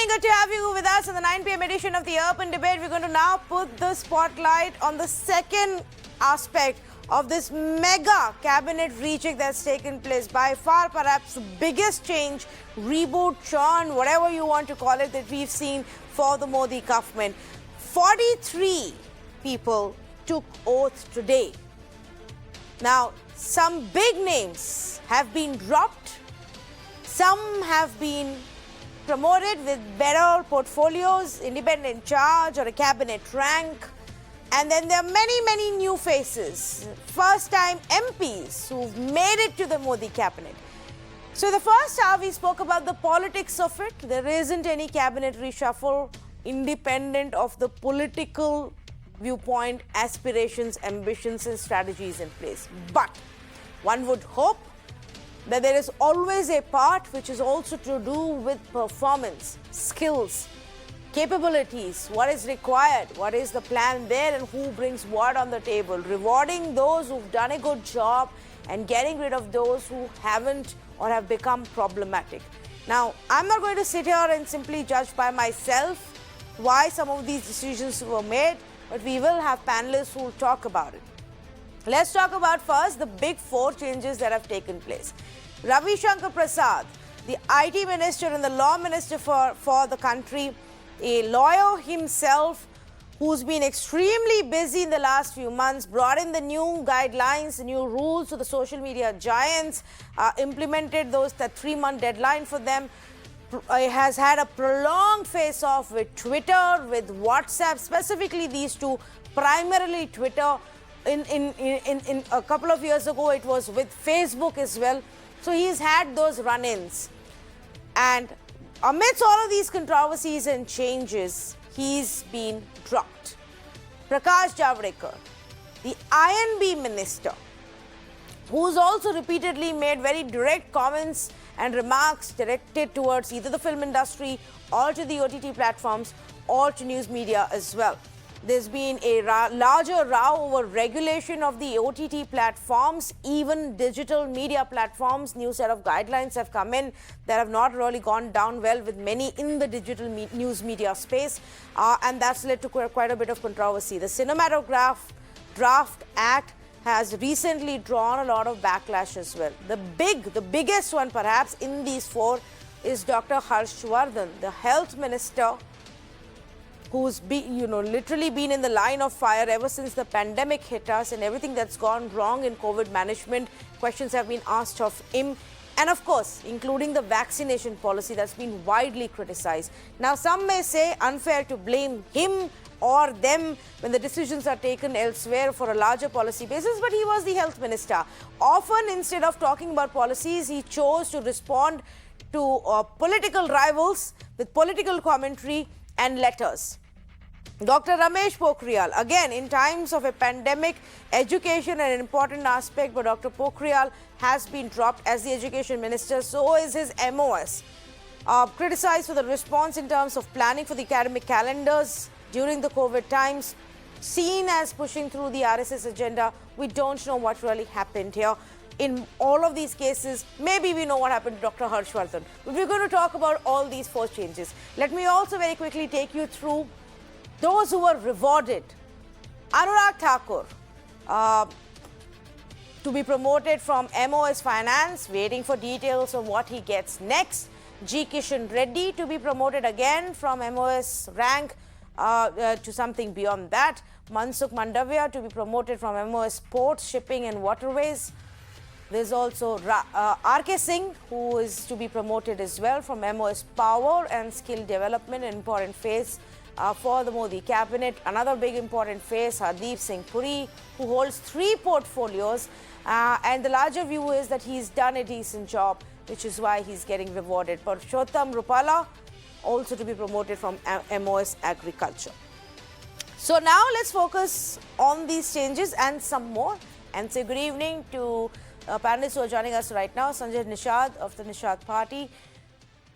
evening, good to have you with us in the 9 p.m. edition of the Urban Debate. We're going to now put the spotlight on the second aspect of this mega cabinet rejig that's taken place. By far, perhaps the biggest change, reboot, churn, whatever you want to call it, that we've seen for the Modi government. 43 people took oath today. Now, some big names have been dropped. Some have been promoted with better portfolios, independent charge or a cabinet rank. And then there are many new faces, first-time MPs who've made it to the Modi cabinet. So the first hour we spoke about the politics of it. There isn't any cabinet reshuffle independent of the political viewpoint, aspirations, ambitions and strategies in place. But one would hope that there is always a part which is also to do with performance, skills, capabilities, what is required, what is the plan there and who brings what on the table, rewarding those who've done a good job and getting rid of those who haven't or have become problematic. Now, I'm not going to sit here and simply judge by myself why some of these decisions were made, but we will have panelists who will talk about it. Let's talk about first the big four changes that have taken place. Ravi Shankar Prasad, the IT minister and the law minister for the country, a lawyer himself who's been extremely busy in the last few months, brought in the new guidelines, the new rules to the social media giants, implemented that 3-month deadline for them, has had a prolonged face-off with Twitter, with WhatsApp, specifically these two, primarily Twitter. In a couple of years ago, it was with Facebook as well. So he's had those run-ins. And amidst all of these controversies and changes, he's been dropped. Prakash Javadekar, the I&B minister, who's also repeatedly made very direct comments and remarks directed towards either the film industry or to the OTT platforms or to news media as well. There's been a larger row over regulation of the OTT platforms, even digital media platforms. New set of guidelines have come in that have not really gone down well with many in the digital news media space. And that's led to quite a bit of controversy. The Cinematograph Draft Act has recently drawn a lot of backlash as well. The biggest one perhaps in these four is Dr. Harshvardhan, the health minister, who's literally been in the line of fire ever since the pandemic hit us and everything that's gone wrong in COVID management. Questions have been asked of him. And of course, including the vaccination policy that's been widely criticized. Now, some may say unfair to blame him or them when the decisions are taken elsewhere for a larger policy basis, but he was the health minister. Often, instead of talking about policies, he chose to respond to political rivals with political commentary and letters. Dr. Ramesh Pokhriyal, again, in times of a pandemic, education an important aspect, but Dr. Pokhriyal has been dropped as the education minister. So is his MOS. Criticized for the response in terms of planning for the academic calendars during the COVID times, seen as pushing through the RSS agenda. We don't know what really happened here. In all of these cases, maybe we know what happened to Dr. Harshvardhan. But we're going to talk about all these four changes. Let me also very quickly take you through those who were rewarded. Anurag Thakur, to be promoted from MOS Finance, waiting for details on what he gets next. G. Kishan Reddy to be promoted again from MOS rank to something beyond that. Mansukh Mandavia to be promoted from MOS Ports, Shipping and Waterways. There's also R.K. Singh, who is to be promoted as well from MOS Power and Skill Development, an important phase for the Modi cabinet. Another big important phase, Hardeep Singh Puri, who holds 3 portfolios. And the larger view is that he's done a decent job, which is why he's getting rewarded. Purushottam Rupala, also to be promoted from MOS Agriculture. So now let's focus on these changes and some more. And say good evening to panelists who are joining us right now. Sanjay Nishad of the Nishad Party,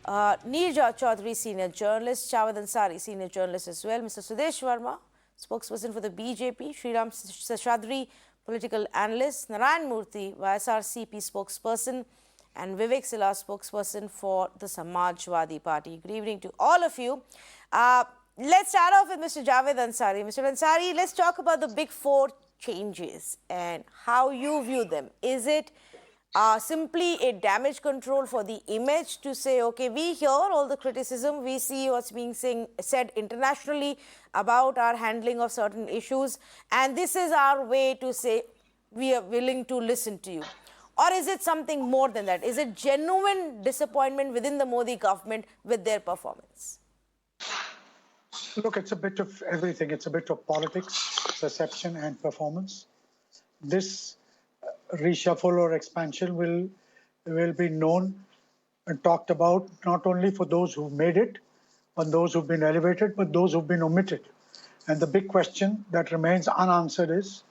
Neerja Chaudhary, senior journalist, Chawad Ansari, senior journalist as well, Mr. Sudesh Verma, spokesperson for the BJP, Sriram Seshadri, political analyst, Narayan Murthy, YSRCP spokesperson, and Vivek Sila, spokesperson for the Samajwadi Party. Good evening to all of you. Let's start off with Mr. Javed Ansari. Mr. Ansari, let's talk about the big four changes and how you view them. Is it simply a damage control for the image to say, okay, we hear all the criticism, we see what's being said internationally about our handling of certain issues, and this is our way to say we are willing to listen to you? Or is it something more than that? Is it genuine disappointment within the Modi government with their performance? Look, it's a bit of everything. It's a bit of politics, perception, and performance. This reshuffle or expansion will be known and talked about not only for those who've made it, but those who've been elevated, but those who've been omitted. And the big question that remains unanswered is,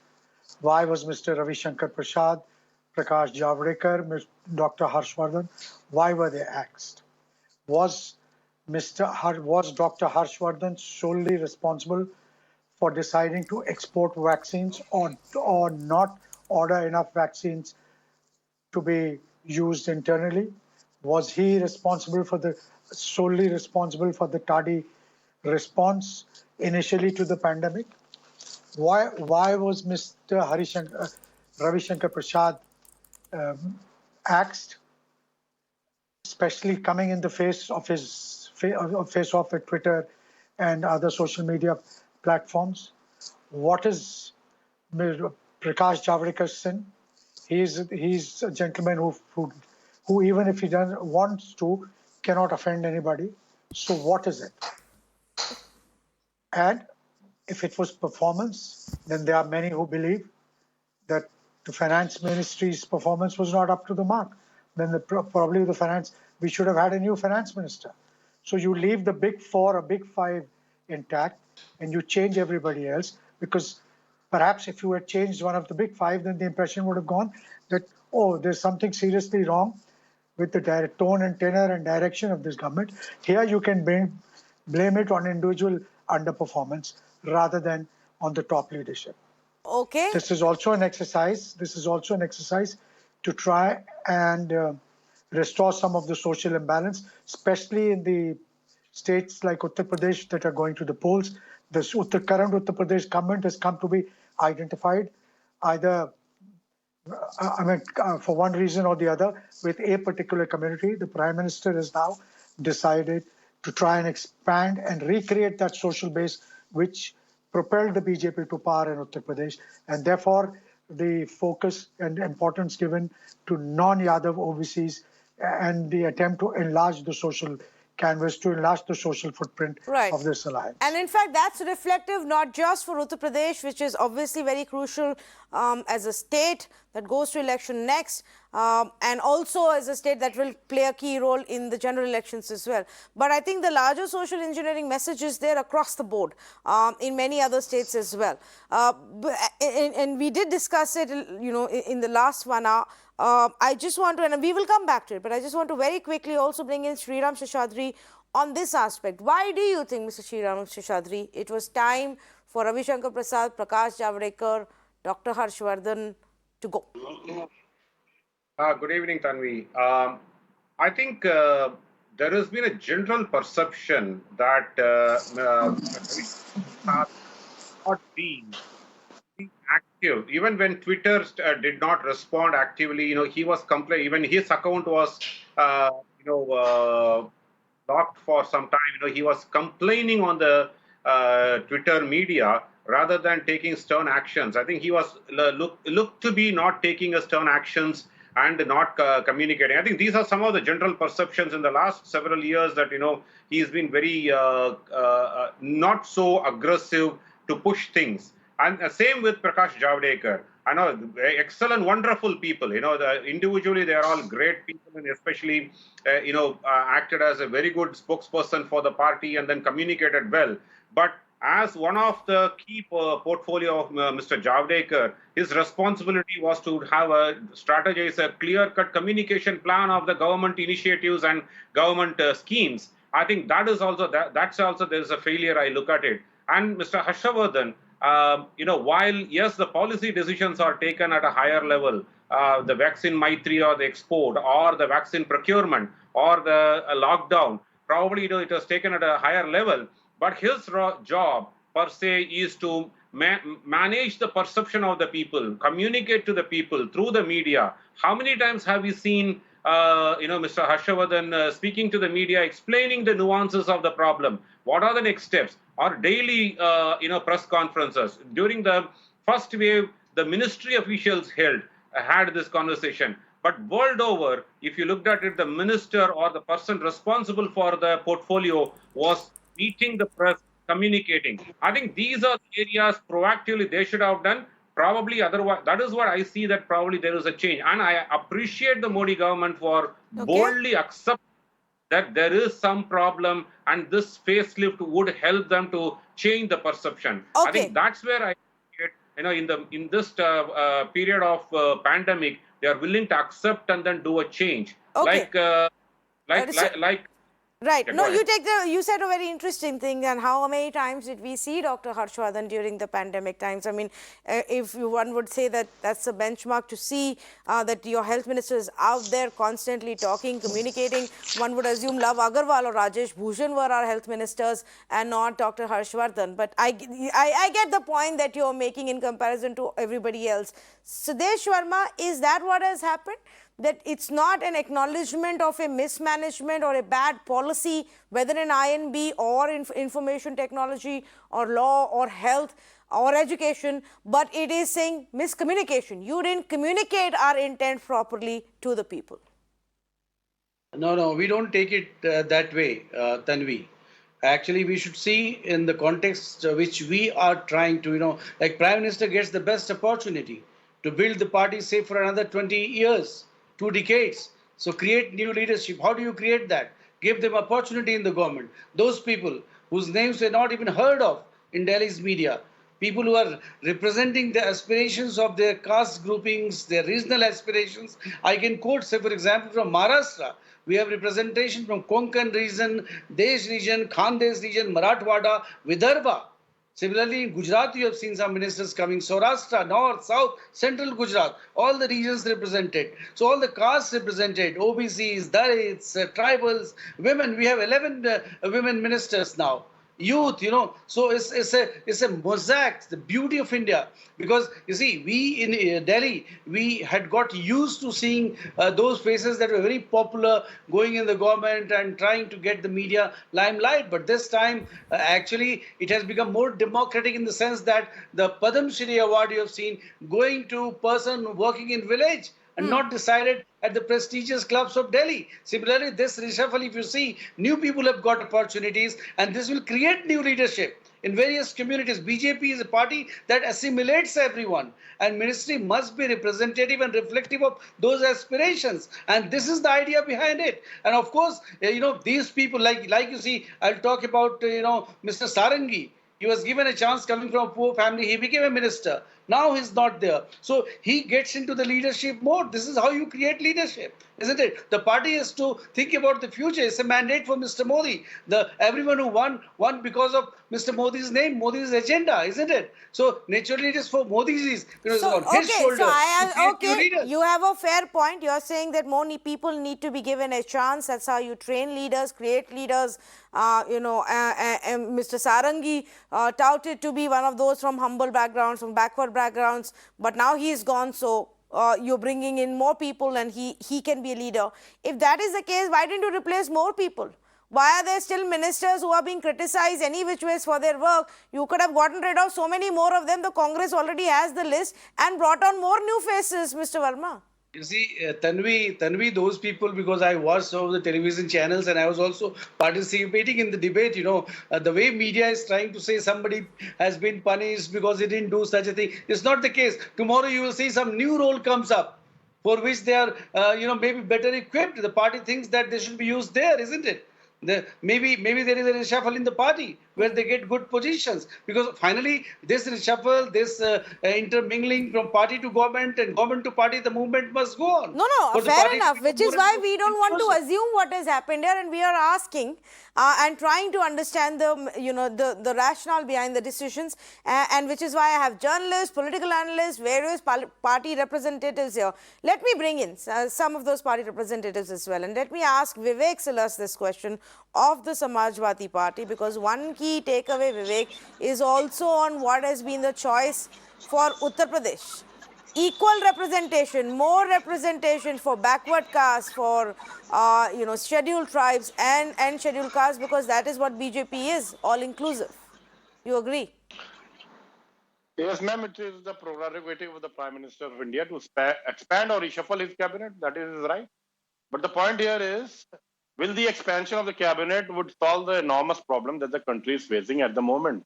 why was Mr. Ravi Shankar Prasad, Prakash Javadekar, Dr. Harshvardhan, why were they axed? Was Dr. Harshvardhan solely responsible for deciding to export vaccines or not order enough vaccines to be used internally? Was he solely responsible for the tardy response initially to the pandemic? Why was Mr. Ravi Shankar Prasad axed, especially coming in the face of at Twitter and other social media platforms? What is Prakash Javadekar sin? He's a gentleman who even if he doesn't wants to, cannot offend anybody. So what is it? And if it was performance, then there are many who believe that the finance ministry's performance was not up to the mark. Then probably we should have had a new finance minister. So you leave the big four or big five intact and you change everybody else, because perhaps if you had changed one of the big five, then the impression would have gone that, oh, there's something seriously wrong with the tone and tenor and direction of this government. Here you can blame it on individual underperformance rather than on the top leadership. Okay. This is also an exercise. To try and restore some of the social imbalance, especially in the states like Uttar Pradesh that are going to the polls. The current Uttar Pradesh government has come to be identified either, for one reason or the other, with a particular community. The Prime Minister has now decided to try and expand and recreate that social base which propelled the BJP to power in Uttar Pradesh, and therefore the focus and importance given to non-Yadav OBCs and the attempt to enlarge the social canvas, to enlarge the social footprint of this alliance. And in fact, that's reflective not just for Uttar Pradesh, which is obviously very crucial as a state that goes to election next, and also as a state that will play a key role in the general elections as well. But I think the larger social engineering message is there across the board in many other states as well. And we did discuss it, in the last 1 hour. I just want to, and we will come back to it, but I just want to very quickly also bring in Sriram Seshadri on this aspect. Why do you think, Mr. Sriram Seshadri, it was time for Ravi Shankar Prasad, Prakash Javadekar, Dr. Harshvardhan to go? Good evening, Tanvi. I think there has been a general perception that not being active, even when Twitter did not respond actively. He was complaining. Even his account was, locked for some time. He was complaining on the Twitter media rather than taking stern actions. I think he was looked to be not taking a stern actions and not communicating. I think these are some of the general perceptions in the last several years that, he's been very not so aggressive to push things. And same with Prakash Javadekar. I know, excellent, wonderful people. Individually, they are all great people, and especially, acted as a very good spokesperson for the party and then communicated well. But as one of the key portfolio of Mr. Javadekar, his responsibility was to have strategize a clear-cut communication plan of the government initiatives and government schemes. I think that is also there is a failure. I look at it. And Mr. Harshvardhan, while yes, the policy decisions are taken at a higher level, the vaccine Maitri or the export or the vaccine procurement or the lockdown. Probably it was taken at a higher level, but his job per se is to manage the perception of the people, communicate to the people through the media. How many times have we seen Mr. Harshavardhan speaking to the media, explaining the nuances of the problem? What are the next steps? Or daily, press conferences. During the first wave, the ministry officials had this conversation. But world over, if you looked at it, the minister or the person responsible for the portfolio was meeting the press, communicating. I think these are the areas proactively they should have done. Probably otherwise, that is what I see, that probably there is a change. And I appreciate the Modi government for boldly accepting that there is some problem and this facelift would help them to change the perception. I think that's where I get, in this period of pandemic, they are willing to accept and then do a change. Right. No, you said a very interesting thing. And how many times did we see Dr. Harshvardhan during the pandemic times? I mean, if one would say that that's a benchmark to see that your health minister is out there constantly talking, communicating, one would assume Love Agarwal or Rajesh Bhushan were our health ministers and not Dr. Harshvardhan. But I get the point that you're making in comparison to everybody else. Sudesh Verma, is that what has happened? That it's not an acknowledgement of a mismanagement or a bad policy, whether in INB or in information technology or law or health or education, but it is saying miscommunication. You didn't communicate our intent properly to the people. No, we don't take it that way, Tanvi. Actually, we should see in the context which we are trying to, like Prime Minister gets the best opportunity to build the party, say, for another 20 years. 2 decades. So create new leadership. How do you create that? Give them opportunity in the government. Those people whose names were not even heard of in Delhi's media, people who are representing the aspirations of their caste groupings, their regional aspirations. I can quote, say, for example, from Maharashtra, we have representation from Konkan region, Desh region, Khandes region, Marathwada, Vidarbha. Similarly, in Gujarat, you have seen some ministers coming, Saurashtra, North, South, Central Gujarat, all the regions represented. So all the castes represented, OBCs, Dalits, tribals, women. We have 11 women ministers now. Youth, so it's a mosaic, the beauty of India. Because, you see, we in Delhi, we had got used to seeing those faces that were very popular going in the government and trying to get the media limelight. But this time, actually, it has become more democratic in the sense that the Padam Shri Award you have seen going to person working in village and not decided at the prestigious clubs of Delhi. Similarly, this reshuffle, if you see, new people have got opportunities and this will create new leadership in various communities. BJP is a party that assimilates everyone and ministry must be representative and reflective of those aspirations. And this is the idea behind it. And of course, these people, like you see, I'll talk about, Mr. Sarangi. He was given a chance coming from a poor family. He became a minister. Now he's not there. So he gets into the leadership mode. This is how you create leadership, isn't it? The party has to think about the future. It's a mandate for Mr. Modi. Everyone who won because of Mr. Modi's name, Modi's agenda, isn't it? So naturally it is for Modi's, on his shoulders. You have a fair point. You're saying that more people need to be given a chance. That's how you train leaders, create leaders. Mr. Sarangi touted to be one of those from humble backgrounds, from backward backgrounds, but now he's gone, so you're bringing in more people and he can be a leader. If that is the case, why didn't you replace more people? Why are there still ministers who are being criticized any which ways for their work? You could have gotten rid of so many more of them. The Congress already has the list and brought on more new faces, Mr. Verma. You see, Tanvi, those people, because I watched all the television channels and I was also participating in the debate, the way media is trying to say somebody has been punished because he didn't do such a thing. It's not the case. Tomorrow you will see some new role comes up for which they are, maybe better equipped. The party thinks that they should be used there, isn't it? Maybe there is a reshuffle in the party where they get good positions, because finally this reshuffle, this intermingling from party to government and government to party, the movement must go on. No, no, For the fair party to enough, become which is more and why more we don't want to inclusive. assume what has happened here, and we are asking and trying to understand the rationale behind the decisions, and which is why I have journalists, political analysts, various party representatives here. Let me bring in some of those party representatives as well, and let me ask Vivek Silas this question of the Samajwadi Party, because one key takeaway, Vivek, is also on what has been the choice for Uttar Pradesh. Equal representation, more representation for backward castes, for scheduled tribes and scheduled castes, because that is what BJP is, all inclusive. You agree? Yes, ma'am, it is the prerogative of the Prime Minister of India to expand or reshuffle his cabinet. That is right. But the point here is, will the expansion of the cabinet would solve the enormous problem that the country is facing at the moment?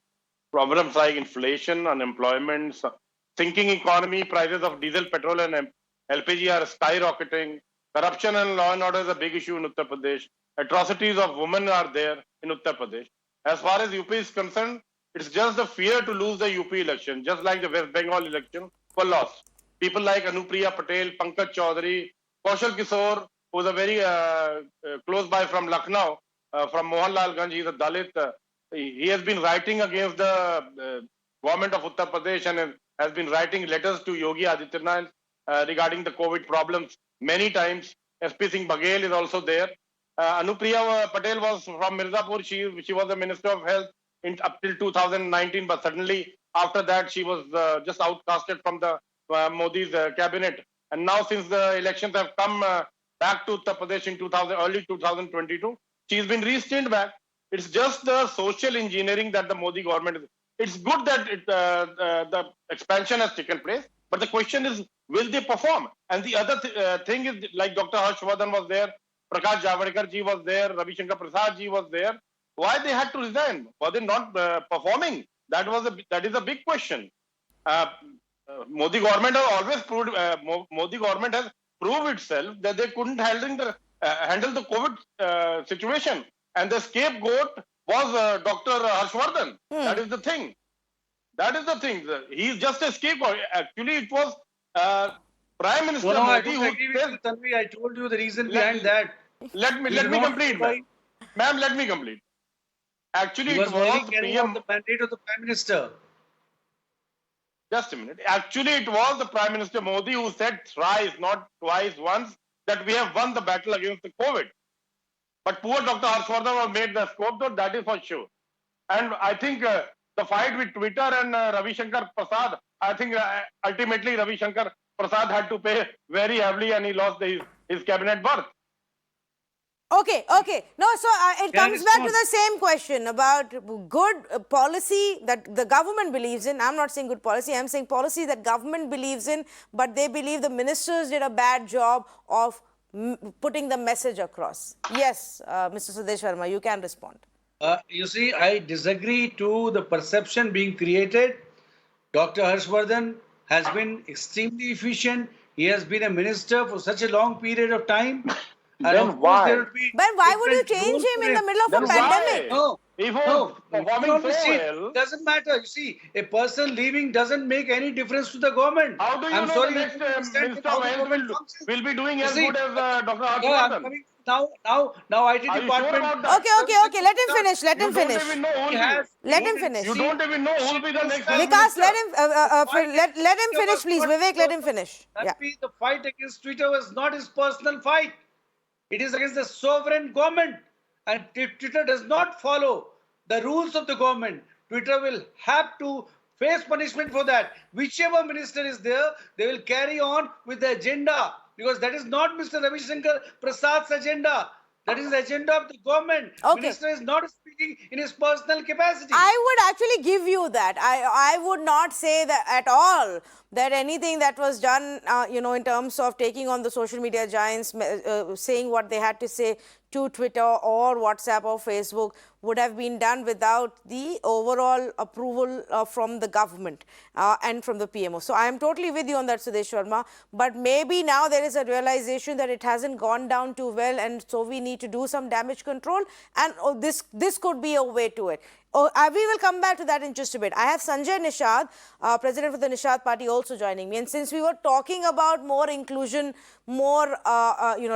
Problems like inflation, unemployment, sinking economy, prices of diesel, petrol, and LPG are skyrocketing. Corruption and law and order is a big issue in Uttar Pradesh. Atrocities of women are there in Uttar Pradesh. As far as UP is concerned, it's just the fear to lose the UP election, just like the West Bengal election were lost. People like Anupriya Patel, Pankaj Chaudhary, Kaushal Kishore, who is a very close by from Lucknow, from Mohanlalganj, he is a Dalit. He has been writing against the government of Uttar Pradesh and has been writing letters to Yogi Adityanath regarding the COVID problems many times. SP Singh Baghel is also there. Anupriya Patel was from Mirzapur. She was the Minister of Health up till 2019, but suddenly after that she was just outcasted from the Modi's cabinet. And now, since the elections have come back to Uttar Pradesh in early 2022, she's been restained back. It's just the social engineering that the Modi government is. It's good that the expansion has taken place, but the question is, will they perform? And the other thing is, like Dr. Harshvardhan was there, Prakash Javadekar ji was there, Ravi Shankar Prasad ji was there. Why they had to resign? Were they not performing? That is a big question. Modi government has always proved. Modi government has proved itself that they couldn't handle the COVID situation, and the scapegoat was Dr. Harshvardhan. That is the thing. That is the thing. He's just a scapegoat. Actually, it was Prime Minister No, I Modi don't who agree with said, you, Tanvi. I told you the reason behind that. Let me complete, ma'am. Ma'am, let me complete. Actually, He it was only was carrying out the mandate of the Prime Minister. Just a minute. Actually, it was the Prime Minister Modi who said thrice, not twice, once, that we have won the battle against the COVID. But poor Dr. Harshvardhan was made the scapegoat, that is for sure. And I think the fight with Twitter and Ravi Shankar Prasad, I think ultimately Ravi Shankar Prasad had to pay very heavily and he lost his cabinet berth. Okay. No, so it comes back to the same question about good policy that the government believes in. I'm not saying good policy, I'm saying policy that government believes in, but they believe the ministers did a bad job of putting the message across. Yes, Mr. Sudesh Verma, you can respond. You see, I disagree to the perception being created. Dr. Harshvardhan has been extremely efficient. He has been a minister for such a long period of time. And Then of course, why? there would be. But why would you change him in the middle of Then a pandemic? why? If he was performing so well, doesn't matter. You see, a person leaving doesn't make any difference to the government. how do you I'm know sorry, the you next don't understand Minister how of the Health government functions. will be doing You as see, good as Dr. yeah, I'm Harshvardhan? coming now IT Are you sure department. about that? Okay. Let him finish. Let You him don't finish. even know who will He be. has Let him finish. You don't even know who will be the next health Vikas, minister. let him finish, please. Vivek, let him finish. Yeah. The fight against Twitter was not his personal fight. It is against the sovereign government. And if Twitter does not follow the rules of the government, Twitter will have to face punishment for that. Whichever minister is there, they will carry on with the agenda, because that is not Mr. Ravi Shankar Prasad's agenda. That is the agenda of the government. Okay. Minister is not speaking in his personal capacity. I would actually give you that. I would not say that at all that anything that was done, in terms of taking on the social media giants, saying what they had to say to Twitter or WhatsApp or Facebook, would have been done without the overall approval from the government and from the PMO. So I am totally with you on that, Sudesh Sharma. But maybe now there is a realization that it hasn't gone down too well, and so we need to do some damage control, and this could be a way to it. We will come back to that in just a bit. I have Sanjay Nishad, president of the Nishad Party, also joining me. And since we were talking about more inclusion, more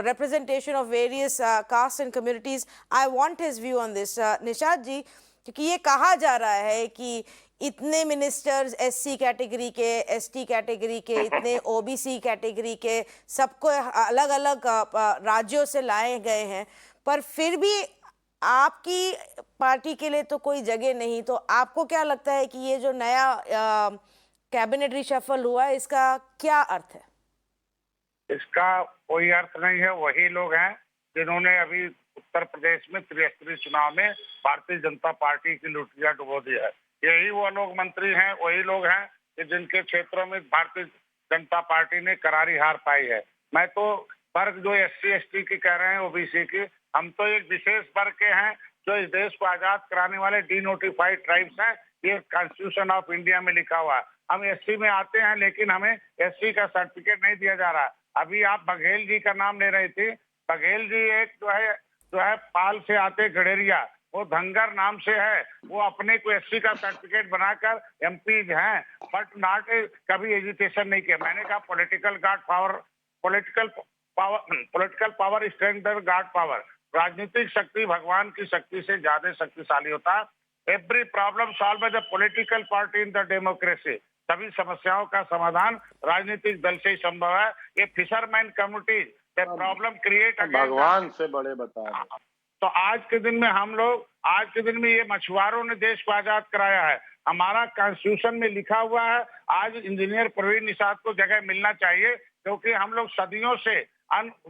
representation of various castes and communities, I want his view on this. Nishad ji, क्योंकि ये कहा जा रहा है कि इतने ministers SC category के, ST category के, इतने ओबीसी कैटेगरी के, सबको अलग अलग राज्यों से लाए गए हैं, पर फिर भी आपकी पार्टी के लिए तो कोई जगह नहीं. तो आपको क्या लगता है कि ये जो नया कैबिनेट रिशफल हुआ है, इसका क्या अर्थ है? इसका कोई अर्थ नहीं है. वही लोग हैं जिन्होंने अभी उत्तर प्रदेश में त्रिस्तरीय चुनाव में भारतीय जनता पार्टी की लुटिया डुबो दी है. यही वो लोग मंत्री हैं, वही लोग हैं कि जिनके क्षेत्रों में भारतीय जनता पार्टी ने करारी हार पाई है. मैं तो वर्ग जो एससी एसटी की कह रहे हैं, ओबीसी की, हम तो एक विशेष वर्ग के हैं जो इस देश को आजाद कराने वाले डीनोटिफाइड ट्राइब्स हैं. ये कॉन्स्टिट्यूशन ऑफ इंडिया में लिखा हुआ है. हम एससी में आते हैं, लेकिन हमें एससी का सर्टिफिकेट नहीं दिया जा रहा. अभी आप बघेल जी का नाम ले रही थी. बघेल जी एक जो है पाल से आते गडेरिया, वो धंगर नाम से है. वो अपने को एससी का सर्टिफिकेट बनाकर एमपीज हैं, बट नॉट कभी एजुकेशन नहीं किया. मैंने कहा political power strength guard power. राजनीतिक शक्ति भगवान की शक्ति से ज्यादा शक्तिशाली होता है. Every problem solve by the political party in the democracy. सभी समस्याओं का समाधान राजनीतिक दल से ही संभव है. ये फिशरमैन कम्युनिटी प्रॉब्लम क्रिएट भगवान से बड़े बता. तो आज के दिन में ये मछुआरों ने देश को आजाद कराया है. हमारा कॉन्स्टिट्यूशन में लिखा हुआ है आज इंजीनियर प्रवीण निषाद को जगह मिलना चाहिए, क्योंकि हम लोग सदियों से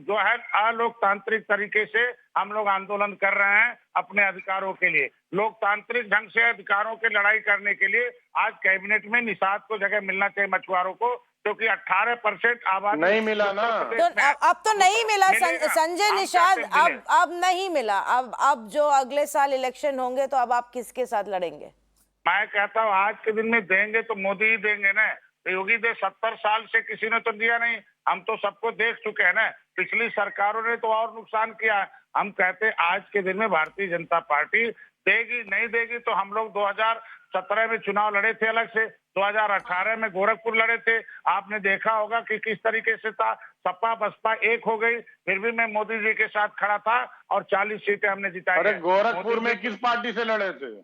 जो है अलोकतांत्रिक तरीके से हम लोग आंदोलन कर रहे हैं अपने अधिकारों के लिए. लोकतांत्रिक ढंग से अधिकारों की लड़ाई करने के लिए आज कैबिनेट में निषाद को जगह मिलना चाहिए मछुआरों को, क्योंकि 18% आबादी नहीं मिला ना. तो अब तो नहीं मिला संजय निषाद. अब नहीं मिला. अब जो अगले साल इलेक्शन होंगे तो अब आप किसके साथ लड़ेंगे? मैं कहता हूँ आज के दिन में देंगे तो मोदी ही देंगे ना. योगी दे 70 साल से किसी ने तो दिया नहीं. हम तो सबको देख चुके हैं ना. पिछली सरकारों ने तो और नुकसान किया. हम कहते आज के दिन में भारतीय जनता पार्टी देगी नहीं देगी. तो हम लोग 2017 में चुनाव लड़े थे अलग से, 2018 में गोरखपुर लड़े थे. आपने देखा होगा कि किस तरीके से था. सपा बसपा एक हो गई, फिर भी मैं मोदी जी के साथ खड़ा था और 40 सीटें हमने जिताई. अरे गोरखपुर में किस पार्टी से लड़े थे?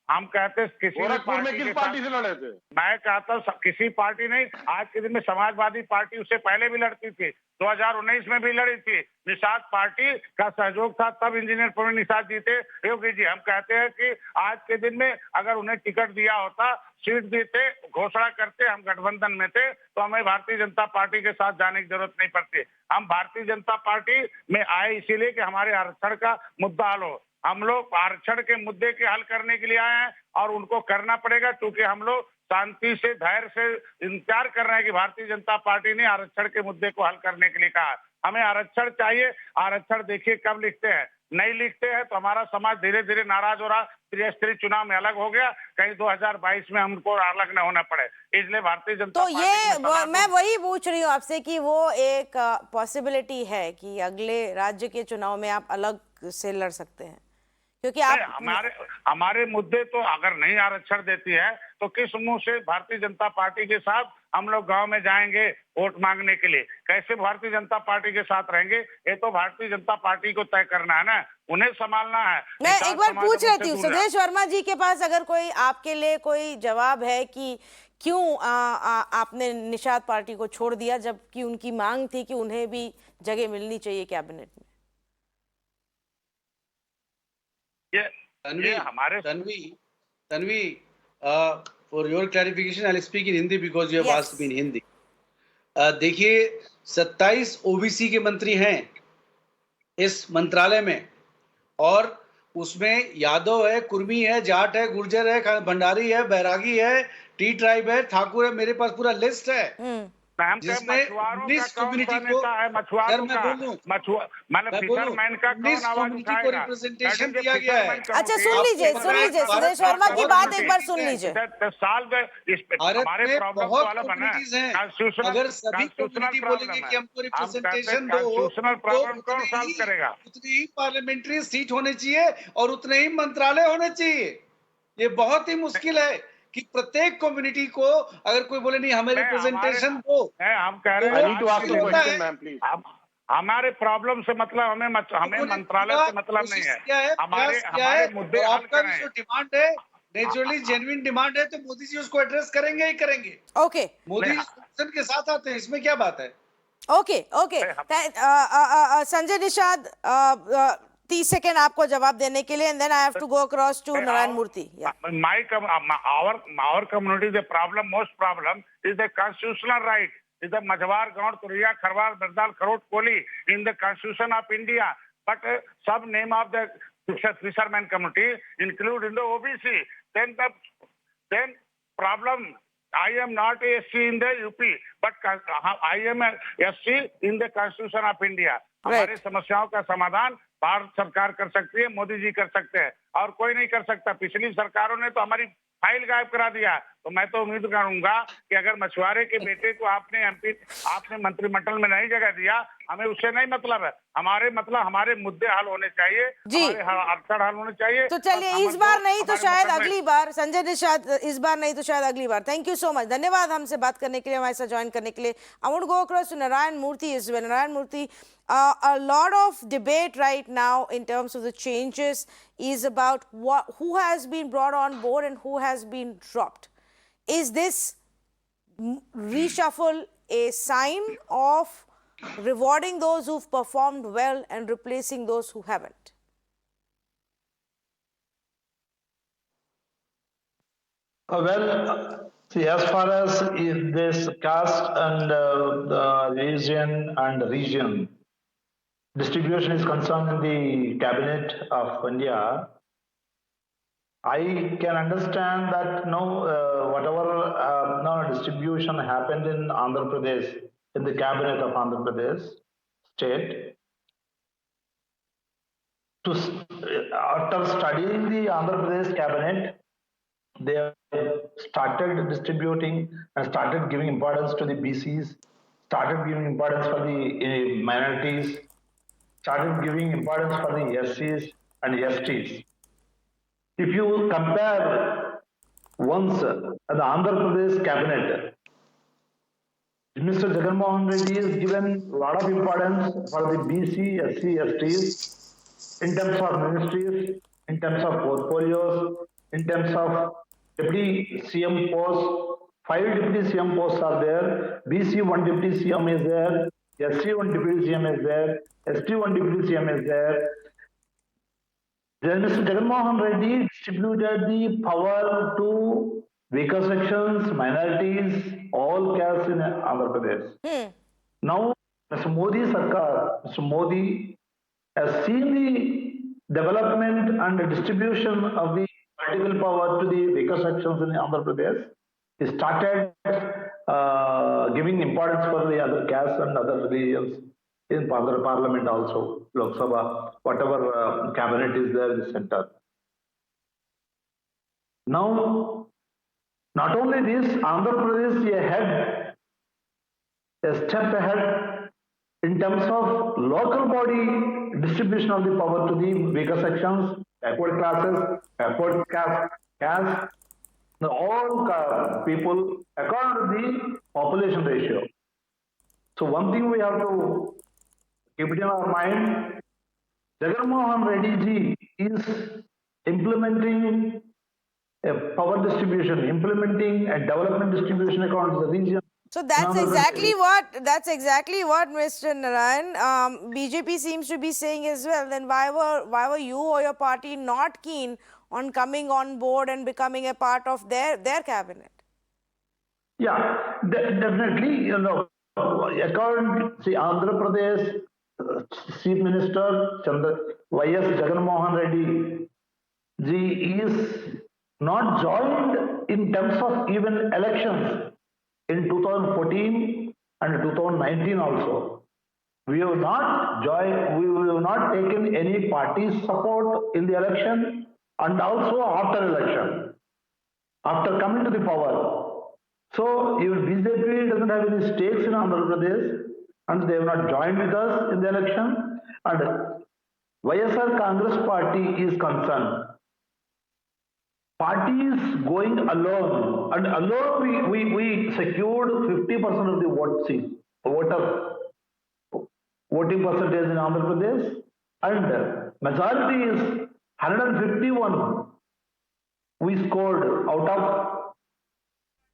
हम कहते किसी गोरखपुर में किस पार्टी से लड़े थे? मैं कहता हूँ किसी पार्टी नहीं. आज के दिन में समाजवादी पार्टी उससे पहले भी लड़ती थी, 2019 में भी लड़ी थी. निषाद पार्टी का सहयोग था, तब इंजीनियर प्रवीण निषाद जीते. योगी जी, हम कहते हैं कि आज के दिन में अगर उन्हें टिकट दिया होता, सीट देते, घोषणा करते, हम गठबंधन में थे, तो हमें भारतीय जनता पार्टी के साथ जाने की जरूरत नहीं पड़ती. हम भारतीय जनता पार्टी में आए इसीलिए कि हमारे आरक्षण का मुद्दा हल हो. हम लोग आरक्षण के मुद्दे के हल करने के लिए आए हैं और उनको करना पड़ेगा, क्योंकि हम लोग शांति से धैर्य से इंतजार कर रहे हैं कि भारतीय जनता पार्टी ने आरक्षण के मुद्दे को हल करने के लिए कहा. हमें आरक्षण चाहिए. आरक्षण देखिए कब लिखते हैं, नहीं लिखते हैं तो हमारा समाज धीरे धीरे नाराज हो रहा. त्रिस्तरीय चुनाव में अलग हो गया, कहीं 2022 में हमको अलग न होना पड़े. इसलिए भारतीय जनता तो ये मैं वही पूछ रही हूँ आपसे कि वो एक पॉसिबिलिटी है कि अगले राज्य के चुनाव में आप अलग से लड़ सकते हैं, क्योंकि आप हमारे मुद्दे तो अगर नहीं आरक्षण देती है तो किस मुंह से भारतीय जनता पार्टी के साथ हम लोग गांव में जाएंगे वोट मांगने के लिए? कैसे भारतीय जनता पार्टी के साथ रहेंगे? ये तो भारतीय जनता पार्टी को तय करना है ना, उन्हें संभालना है. मैं एक बार पूछ रही थी सुदेश वर्मा जी के पास, अगर कोई आपके लिए कोई जवाब है कि क्यों आपने निषाद पार्टी को छोड़ दिया, जबकि उनकी मांग थी कि उन्हें भी जगह मिलनी चाहिए कैबिनेट में? Tanvi, for your clarification, I'll speak in Hindi because you have asked me in Hindi. देखिए 27 ओबीसी के मंत्री हैं इस मंत्रालय में, और उसमें यादव है, कुर्मी है, जाट है, गुर्जर है, भंडारी है, बैरागी है, टी ट्राइब है, ठाकुर है, मेरे पास पूरा लिस्ट है हम जिसमें मछुआरों का 19 कौन कम्युनिटी सा को, नेता है? मछुआरों सर मैं का बोलूं, मतलब मैं बोलूं, फिशरमैन का कौन 19 आवाज कम्युनिटी को उठाएगा? रिप्रेजेंटेशन दिया गया है। अच्छा सुन लीजिए सुदेश वर्मा की बात एक बार सुन लीजिए। भारत हमारे में प्रॉब्लम तो बहुत अलग है ना। कम्युनिटीज हैं, कॉन्स्टिट्यूशनल अगर सभी कम्युनिटी बोलेंगे प्रॉब्लम है। कि हमको हम कहते हैं रिप्रेजेंटेशन दो, कॉन्स्टिट्यूशनल तो प्रॉब्लम कौन सॉल्व करेगा? उतनी ही पार्लियामेंट्री सीट होने चाहिए और उतने ही मंत्रालय होने चाहिए। ये बहुत ही मुश्किल है कि प्रत्येक कम्युनिटी को अगर कोई बोले नहीं हमें रिप्रेजेंटेशन दो, हम कह तो रहे वो I need to ask मुश्किल a होता question, है। ma'am, please. हमारे प्रॉब्लम से मतलब हमें उन्होंने मंत्रालय पूरा से मतलब नहीं कोशिश है। किया है, प्रयास किया है, मुद्दे और हल आपका भी करें। जो डिमांड है नेचुरली जेन्युइन डिमांड है, तो मोदी जी उसको एड्रेस करेंगे ही करेंगे। ओके मोदी जी सोल्यूशन के साथ आते हैं, इसमें क्या बात है? Okay okay Sanjay Nishad 30 second आपको जवाब देने के लिए and then I have to go across to Narayan Murthy. our community, the problem, most problem is the constitutional right. Is the Majwar, Gaon, Turiya, Kharwar, Bardal, Kharot, Koli in the Constitution of India. But sub name of the fisherman community include in the OBC. Then problem. I am not a SC in the UP, but I am a SC in the Constitution of India. हमारी समस्याओं का समाधान भारत सरकार कर सकती है, मोदी जी कर सकते हैं, और कोई नहीं कर सकता। पिछली सरकारों ने तो हमारी फाइल गायब करा दिया। तो मैं तो उम्मीद करूंगा कि अगर मछुआरे के बेटे को आपने मंत्रिमंडल में नहीं जगह दिया, हमें उससे नहीं मतलब है। हमारे मुद्दे हल होने चाहिए, हमारे अड़चन हल होने चाहिए। तो चलिए इस बार नहीं तो शायद अगली बार, संजय निषाद इस बार नहीं तो शायद अगली बार। थैंक यू सो मच, धन्यवाद हमसे बात करने के लिए, हमारे साथ ज्वाइन करने के लिए। I want to go across to Narayan Murthy as well. Narayan Murthy, a lot of debate right now in terms of the changes is about who has been brought on board and who has been dropped. Is this reshuffle a sign of rewarding those who've performed well and replacing those who haven't? Well, see, as far as if this caste and the region distribution is concerned in the cabinet of India, I can understand that whatever distribution happened in Andhra Pradesh, in the cabinet of Andhra Pradesh state, after studying the Andhra Pradesh cabinet, they started distributing and started giving importance to the BCs, started giving importance for the minorities, started giving importance for the SCs and STs. If you compare once the Andhra Pradesh cabinet, Mr. Jagan Mohan Reddy is given a lot of importance for the BC, SC, STs in terms of ministries, in terms of portfolios, in terms of deputy CM posts. 5 deputy CM posts are there. BC 1 deputy CM is there. SC 1 deputy CM is there. ST 1 deputy CM is there. Then Mr. Jagan Mohan Reddy distributed the power to weaker sections, minorities, all castes in Andhra Pradesh. Now, Mr. Modi Sarkar, Mr. Modi has seen the development and the distribution of the political power to the weaker sections in Andhra Pradesh. He started giving importance for the other castes and other religions in Parliament also, Lok Sabha, whatever cabinet is there in the center. Now, not only this, Andhra Pradesh is a step ahead in terms of local body distribution of the power to the weaker sections, backward classes, backward caste, all people according to the population ratio. So one thing we have to keep it in our mind, Jagan Mohan Reddy ji is implementing a power distribution, implementing a development distribution according to the region. So that's exactly what Mr. Narayan, BJP seems to be saying as well. Then why were you or your party not keen on coming on board and becoming a part of their cabinet? Yeah, definitely. According to Andhra Pradesh Chief Minister Y.S. Jagan Mohan Reddy ji is not joined in terms of even elections in 2014 and 2019 also, we have not taken any party support in the election and also after election, after coming to the power. So even BJP doesn't have any stakes in Andhra Pradesh and they have not joined with us in the election. And YSR Congress party is concerned. Party is going alone, and alone we secured 50% of the voting percentage in Andhra Pradesh, and majority is 151. We scored out of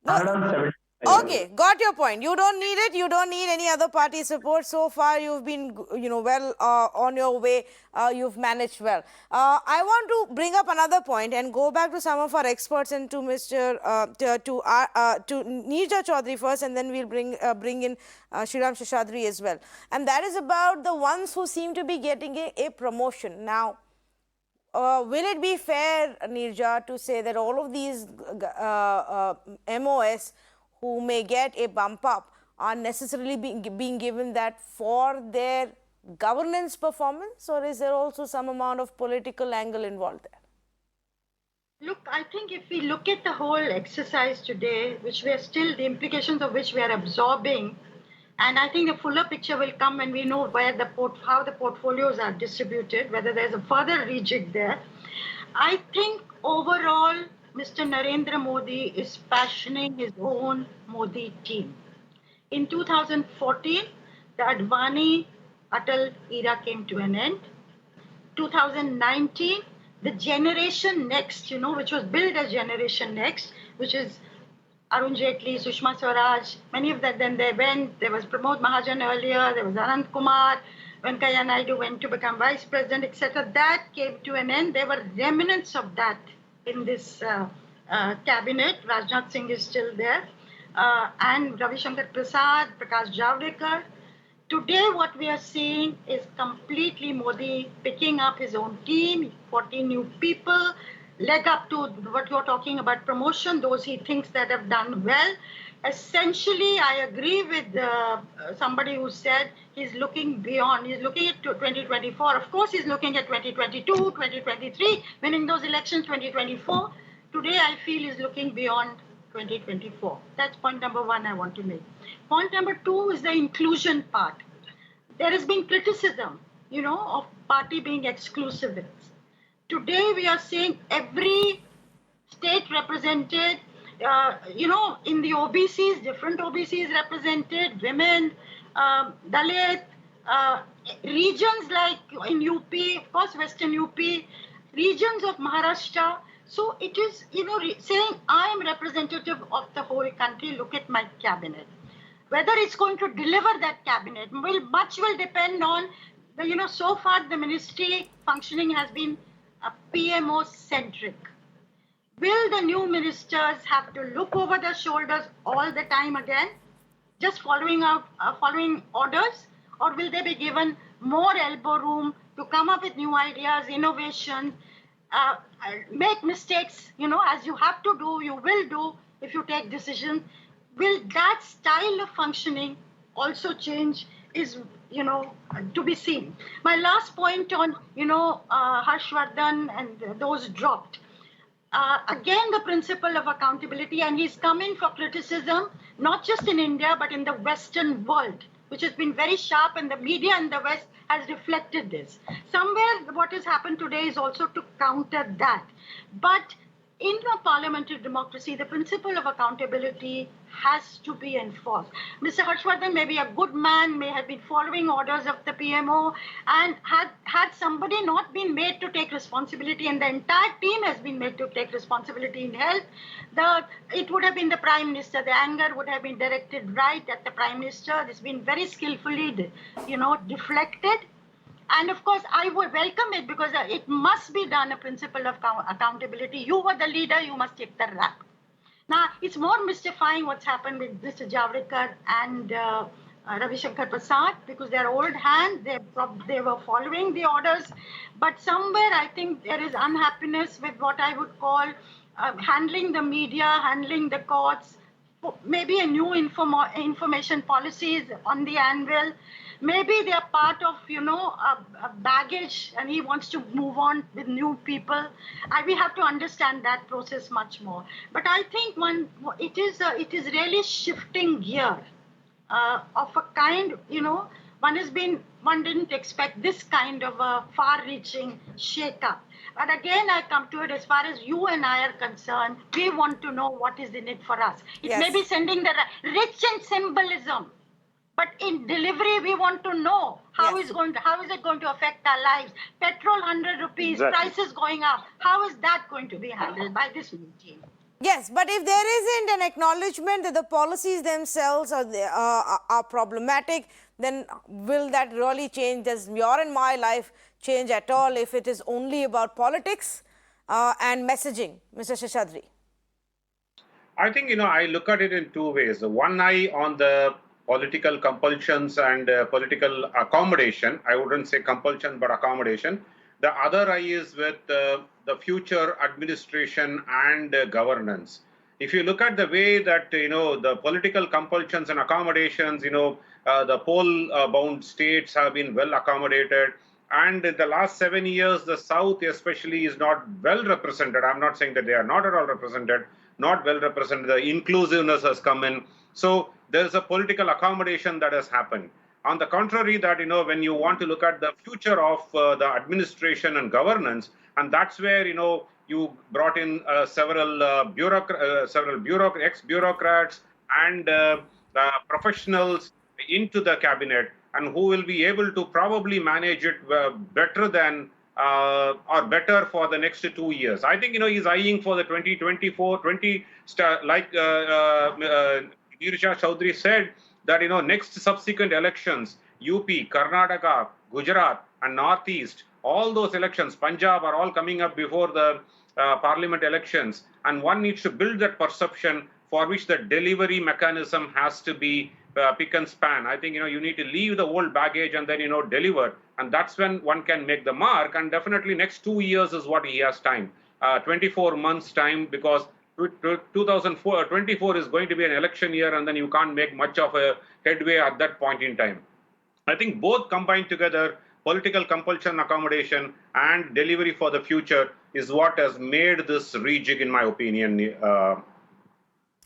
No. 170. Okay, got your point. You don't need it. You don't need any other party support. So far, you've been, well on your way. You've managed well. I want to bring up another point and go back to some of our experts and to to Neerja Chaudhary first, and then we'll bring in Shriram Sheshadri as well. And that is about the ones who seem to be getting a promotion now. Will it be fair, Neerja, to say that all of these MOS who may get a bump up are necessarily being given that for their governance performance, or is there also some amount of political angle involved there? Look, I think if we look at the whole exercise today, which we are still, the implications of which we are absorbing, and I think the fuller picture will come when we know where how the portfolios are distributed, whether there's a further rejig there. I think overall, Mr. Narendra Modi is fashioning his own Modi team. In 2014, the Advani Atal era came to an end. 2019, the generation next, which was billed as generation next, which is Arun Jaitley, Sushma Swaraj, many of them, then they went. There was Pramod Mahajan earlier, there was Anand Kumar, Venkaiah Naidu went to become vice president, etc. That came to an end. There were remnants of that in this cabinet. Rajnath Singh is still there, and Ravi Shankar Prasad, Prakash Javadekar. Today, what we are seeing is completely Modi picking up his own team, 14 new people, leg up to what you're talking about promotion, those he thinks that have done well. Essentially, I agree with somebody who said he's looking beyond. He's looking at 2024. Of course, he's looking at 2022, 2023, winning those elections, 2024. Today, I feel he's looking beyond 2024. That's point number one I want to make. Point number two is the inclusion part. There has been criticism, of party being exclusivist. Today, we are seeing every state represented, in the OBCs, different OBCs represented, women, Dalit, regions like in UP, of course, Western UP, regions of Maharashtra. So it is, saying I am representative of the whole country, look at my cabinet. Whether it's going to deliver that cabinet much will depend on, so far the ministry functioning has been PMO-centric. Will the new ministers have to look over their shoulders all the time again, just following orders, or will they be given more elbow room to come up with new ideas, innovation, make mistakes, as you have to do, you will do if you take decisions. Will that style of functioning also change is, to be seen. My last point on, Harshvardhan and those dropped. Again, the principle of accountability, and he's come in for criticism, not just in India, but in the Western world, which has been very sharp, and the media in the West has reflected this. Somewhere what has happened today is also to counter that. But in a parliamentary democracy, the principle of accountability has to be enforced. Mr. Harshvardhan may be a good man, may have been following orders of the PMO, and had somebody not been made to take responsibility, and the entire team has been made to take responsibility in health, it would have been the Prime Minister. The anger would have been directed right at the Prime Minister. It's been very skillfully, deflected. And of course, I would welcome it because it must be done, a principle of accountability. You were the leader, you must take the rap. Now, it's more mystifying what's happened with Mr. Javadekar and Ravi Shankar Prasad, because they're old hands, they were following the orders. But somewhere, I think there is unhappiness with what I would call handling the media, handling the courts, maybe a new information policies on the anvil. Maybe they are part of, a baggage, and he wants to move on with new people. We have to understand that process much more. But I think it is really shifting gear of a kind, one didn't expect this kind of a far-reaching shake-up. But again, I come to it, as far as you and I are concerned, we want to know what is in it for us. It may be sending the rich in symbolism, but in delivery, we want to know how is it going to affect our lives. Petrol 100 rupees, prices going up. How is that going to be handled by this regime? Yes, but if there isn't an acknowledgement that the policies themselves are problematic, then will that really change? Does your and my life change at all if it is only about politics and messaging, Mr. Seshadri? I think, I look at it in two ways. One eye on the political compulsions and political accommodation. I wouldn't say compulsion, but accommodation. The other eye is with the future administration and governance. If you look at the way that, the political compulsions and accommodations, the poll-bound states have been well accommodated. And in the last 7 years, the South especially is not well represented. I'm not saying that they are not at all represented, not well represented. The inclusiveness has come in. So there's a political accommodation that has happened. On the contrary, that, when you want to look at the future of the administration and governance, and that's where, you brought in several ex-bureaucrats and professionals into the cabinet, and who will be able to probably manage it better than or better for the next 2 years. I think, he's eyeing for the 2024, like Neerja Chaudhary said, that, next subsequent elections, UP, Karnataka, Gujarat, and Northeast, all those elections, Punjab, are all coming up before the parliament elections. And one needs to build that perception for which the delivery mechanism has to be pick and span. I think, you need to leave the old baggage and then, deliver. And that's when one can make the mark. And definitely next 2 years is what he has time, 24 months time, because 2024 is going to be an election year, and then you can't make much of a headway at that point in time. I think both combined together, political compulsion, accommodation, and delivery for the future, is what has made this rejig, in my opinion.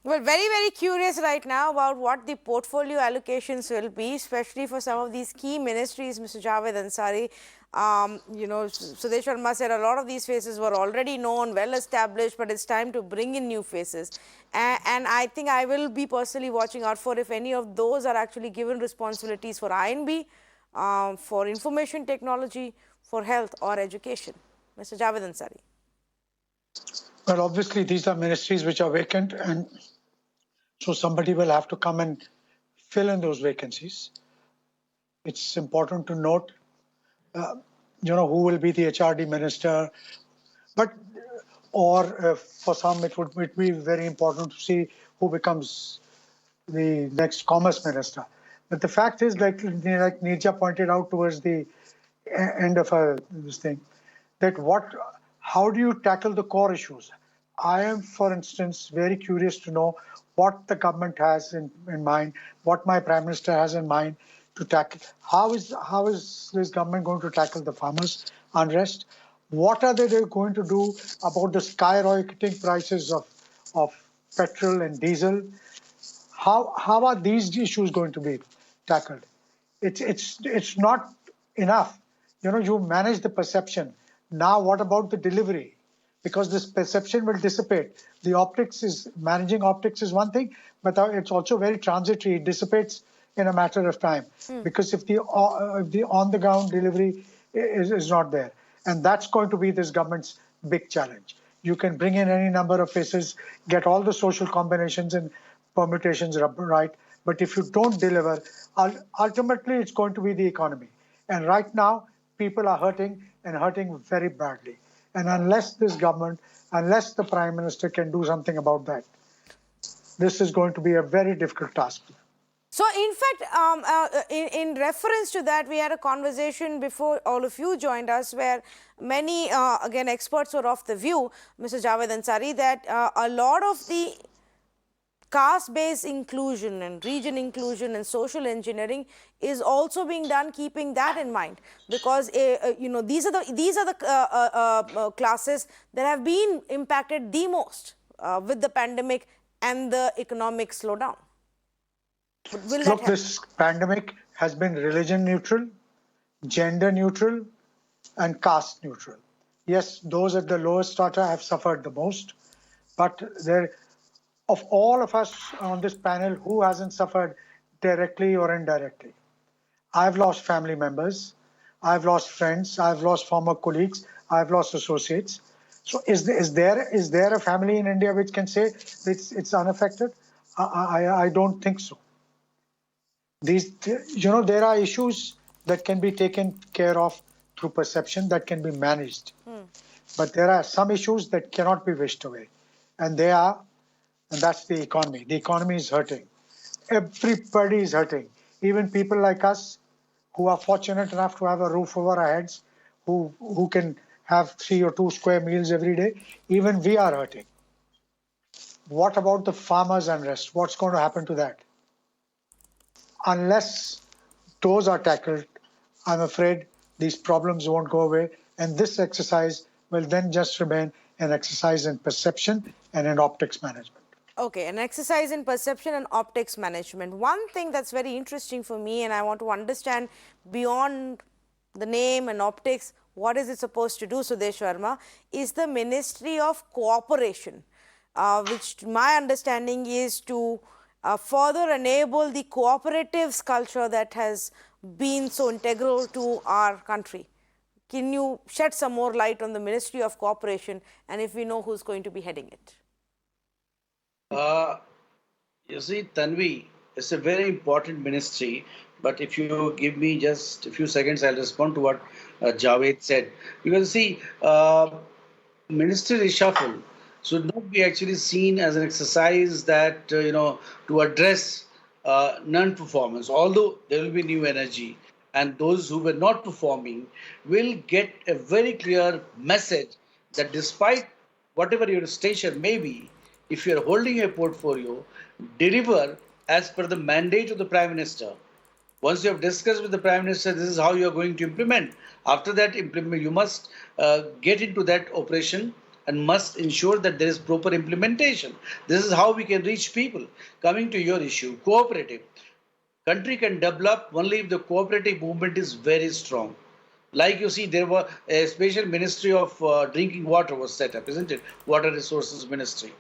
Well, very, very curious right now about what the portfolio allocations will be, especially for some of these key ministries, Mr. Javed Ansari. Sudesh Sharma said a lot of these faces were already known, well established, but it's time to bring in new faces. And I think I will be personally watching out for if any of those are actually given responsibilities for INB, for information technology, for health or education. Mr. Javed Ansari. Well, obviously, these are ministries which are vacant, and so somebody will have to come and fill in those vacancies. It's important to note, who will be the HRD minister, or for some, it would be very important to see who becomes the next commerce minister. But the fact is, like Neerja pointed out towards the end of this thing, that how do you tackle the core issues? I am, for instance, very curious to know what the government has in mind, what my Prime Minister has in mind to tackle. How is this government going to tackle the farmers' unrest? What are they going to do about the skyrocketing prices of petrol and diesel? How are these issues going to be tackled? It's not enough. You manage the perception. Now, what about the delivery? Because this perception will dissipate. Managing optics is one thing, but it's also very transitory. It dissipates in a matter of time. Because if the on-the-ground delivery is not there, and that's going to be this government's big challenge. You can bring in any number of faces, get all the social combinations and permutations right, but if you don't deliver, ultimately it's going to be the economy. And right now, people are hurting, and hurting very badly. And unless this government, unless the Prime Minister can do something about that, this is going to be a very difficult task. So, in fact, in reference to that, we had a conversation before all of you joined us where many, again, experts were of the view, Mr. Javed Ansari, that a lot of the caste-based inclusion and region inclusion and social engineering is also being done keeping that in mind, because you know, these are the classes that have been impacted the most with the pandemic and the economic slowdown. But will that Look, help? this pandemic has been religion neutral, gender neutral, and caste neutral. Yes, those at the lowest strata have suffered the most, but of all of us on this panel, who hasn't suffered directly or indirectly? I've lost family members, I've lost friends, I've lost former colleagues, I've lost associates. So is there a family in India which can say it's unaffected? I don't think so. There are issues that can be taken care of through perception, that can be managed. But there are some issues that cannot be wished away. And that's the economy. The economy is hurting. Everybody is hurting. Even people like us who are fortunate enough to have a roof over our heads, who can have 3 or 2 square meals every day, even we are hurting. What about the farmers' unrest? What's going to happen to that? Unless those are tackled, I'm afraid these problems won't go away. And this exercise will then just remain an exercise in perception and in optics management. Okay, an exercise in perception and optics management. One thing that's very interesting for me, and I want to understand beyond the name and optics, what is it supposed to do, Sudesh Verma, is the Ministry of Cooperation, which my understanding is to further enable the cooperatives culture that has been so integral to our country. Can you shed some more light on the Ministry of Cooperation, and if we know who's going to be heading it? You see, Tanvi, it's a very important ministry, but if you give me just a few seconds, I'll respond to what Javed said. Because see, ministry reshuffle should not be actually seen as an exercise that, to address non-performance, although there will be new energy, and those who were not performing will get a very clear message that despite whatever your station may be, if you are holding a portfolio, deliver as per the mandate of the Prime Minister. Once you have discussed with the Prime Minister, this is how you are going to implement. After that implement, you must get into that operation and must ensure that there is proper implementation. This is how we can reach people. Coming to your issue, cooperative. Country can develop only if the cooperative movement is very strong. Like you see, there was a special ministry of drinking water was set up, isn't it? Water Resources Ministry.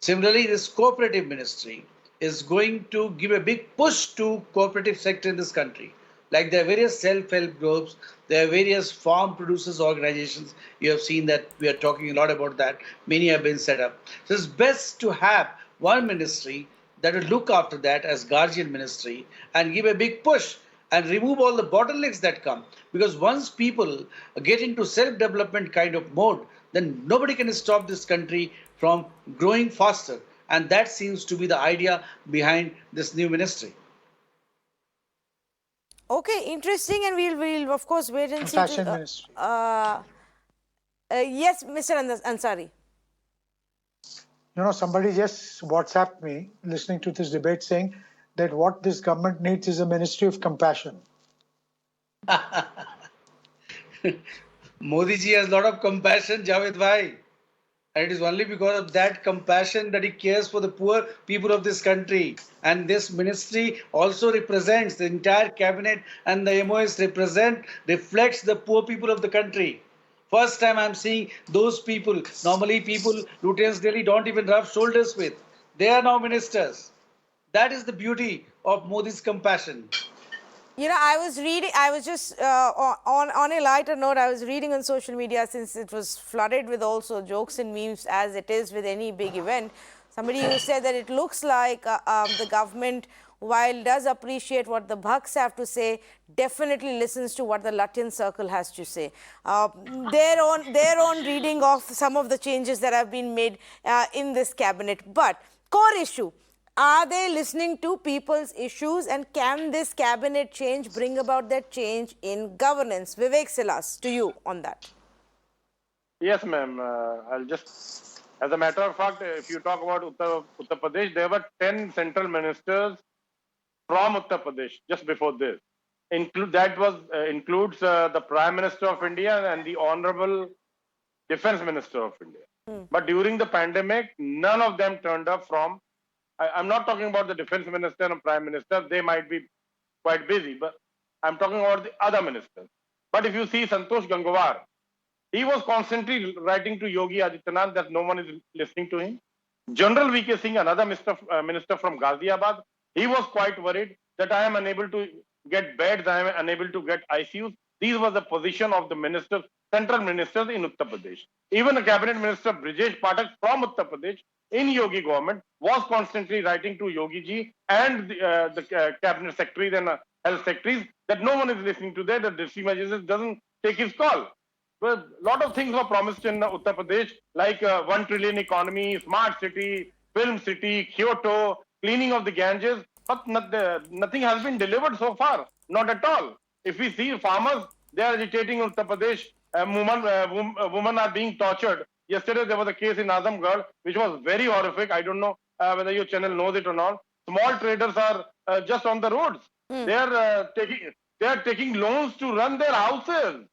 Similarly, this cooperative ministry is going to give a big push to cooperative sector in this country. Like there are various self-help groups, there are various farm producers organizations. You have seen that we are talking a lot about that. Many have been set up. So it's best to have one ministry that will look after that as guardian ministry and give a big push and remove all the bottlenecks that come. Because once people get into self-development kind of mode, then nobody can stop this country from growing faster. And that seems to be the idea behind this new ministry. Okay, interesting, and we'll of course wait and see. Fashion ministry. Yes, Mr. Ansari. Somebody just WhatsApped me listening to this debate saying that what this government needs is a ministry of compassion. Modi ji has a lot of compassion, Javed bhai. And it is only because of that compassion that he cares for the poor people of this country. And this ministry also represents the entire cabinet, and the MOS reflects the poor people of the country. First time I'm seeing those people, normally people Lieutenants Delhi don't even rub shoulders with. They are now ministers. That is the beauty of Modi's compassion. I was just on a lighter note, I was reading on social media, since it was flooded with also jokes and memes as it is with any big event. Somebody who said that it looks like the government, while does appreciate what the Bhaks have to say, definitely listens to what the Latvian circle has to say. Their own reading of some of the changes that have been made in this cabinet. But core issue, Are they listening to people's issues, and can this cabinet change bring about that change in governance? Vivek Silas, to you on that. Yes, ma'am. I'll just, as a matter of fact, if you talk about Uttar Pradesh, there were 10 central ministers from Uttar Pradesh just before this. Includes the Prime Minister of India and the Honorable Defense Minister of India. But during the pandemic, none of them turned up from. I'm not talking about the Defense Minister and Prime Minister. They might be quite busy, but I'm talking about the other ministers. But if you see Santosh Gangwar, he was constantly writing to Yogi Adityanath that no one is listening to him. General V.K. Singh, another minister from Ghaziabad, he was quite worried that I am unable to get beds, I am unable to get ICUs. These were the position of the ministers, central ministers in Uttar Pradesh. Even the cabinet minister Brijesh Pathak from Uttar Pradesh in Yogi government was constantly writing to Yogi ji and the cabinet secretaries and health secretaries that no one is listening to that, the district magistrate doesn't take his call. Well, a lot of things were promised in Uttar Pradesh, like 1 trillion economy, smart city, film city, Kyoto, cleaning of the Ganges, but nothing has been delivered so far, not at all. If we see farmers, they are agitating Uttar Pradesh, women are being tortured. Yesterday there was a case in Azamgarh, which was very horrific. I don't know whether your channel knows it or not. Small traders are just on the roads. They are taking loans to run their houses,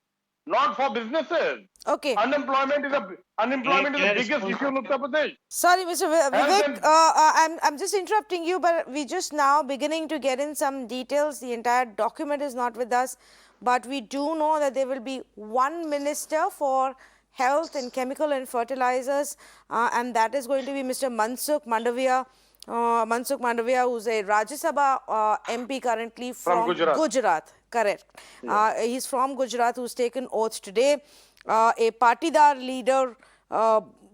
not for businesses. Okay. Unemployment is the biggest issue in Uttar Pradesh. Sorry, Mr. Vivek, I'm just interrupting you, but we just now beginning to get in some details. The entire document is not with us, but we do know that there will be one minister for health and chemical and fertilizers, and that is going to be Mr. Mansukh Mandavia. Mansukh Mandavia, who's a Rajya Sabha MP currently from Gujarat. Correct. Yeah. He's from Gujarat, who's taken oath today. A Patidar leader,